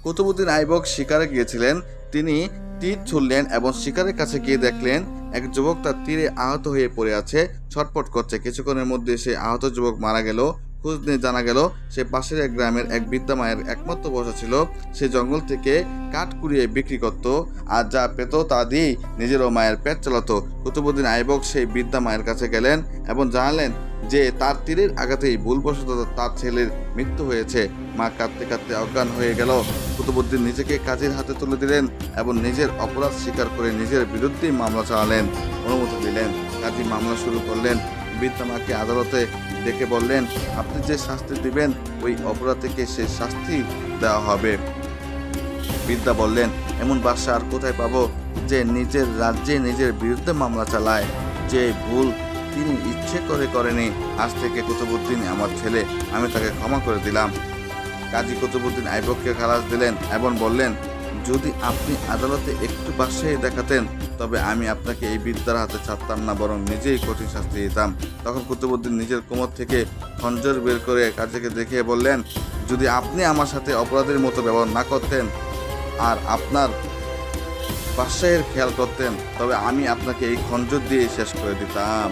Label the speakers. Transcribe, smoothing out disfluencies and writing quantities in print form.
Speaker 1: কুতুবউদ্দিন আইবক শিকারে গিয়েছিলেন। তিনি তীর ছুড়লেন এবং শিকারের কাছে গিয়ে দেখলেন এক যুবক তার তীরে আহত হয়ে পড়ে আছে, ছটফট করছে। কিছুক্ষণের মধ্যে সে আহত যুবক মারা গেল। খোঁজ নিয়ে জানা গেল সে পাশের এক গ্রামের এক বৃদ্ধা মায়ের একমাত্র ভরসা ছিল। সে জঙ্গল থেকে কাঠ কুড়িয়ে বিক্রি করত, আর যা পেত তা দিয়েই নিজের ও মায়ের পেট চালাতো। কুতুবউদ্দিন আইবক সেই বৃদ্ধা মায়ের কাছে গেলেন এবং জানালেন যে তার তীরের আঘাতেই ভুলবশত তার ছেলের মৃত্যু হয়েছে। মা কাঁদতে কাঁদতে অজ্ঞান হয়ে গেল। কুতুবউদ্দিন নিজেকে কাজীর হাতে তুলে দিলেন এবং নিজের অপরাধ স্বীকার করে নিজের বিরুদ্ধেই মামলা চালালেন, অনুমতি দিলেন। কাজী মামলা শুরু করলেন। বৃদ্ধা মাকে আদালতে ডেকে বললেন, আপনি যে শাস্তি দিবেন ওই অপরাধীকে সে শাস্তি দেওয়া হবে। বৃদ্ধা বললেন, এমন বাদশা আর কোথায় পাবো যে নিজের রাজ্যে নিজের বিরুদ্ধে মামলা চালায়? যে ভুল তিনি ইচ্ছে করে করেনি। আজ থেকে কুতুবউদ্দিন আমার ছেলে, আমি তাকে ক্ষমা করে দিলাম। কাজী কুতুবউদ্দিন আইবককে খালাস দিলেন এবং বললেন, যদি আপনি আদালতে একটু বাদশাহী দেখাতেন তবে আমি আপনাকে এই বিদ্যার হাতে ছাড়তাম না, বরং নিজেই কঠিন শাস্তি দিতাম। তখন কুতুবউদ্দিন নিজের কোমর থেকে খঞ্জর বের করে কাজীকে দেখিয়ে বললেন, যদি আপনি আমার সাথে অপরাধীর মতো ব্যবহার না করতেন আর আপনার বাদশাহের খেয়াল করতেন তবে আমি আপনাকে এই খঞ্জর দিয়ে শেষ করে দিতাম।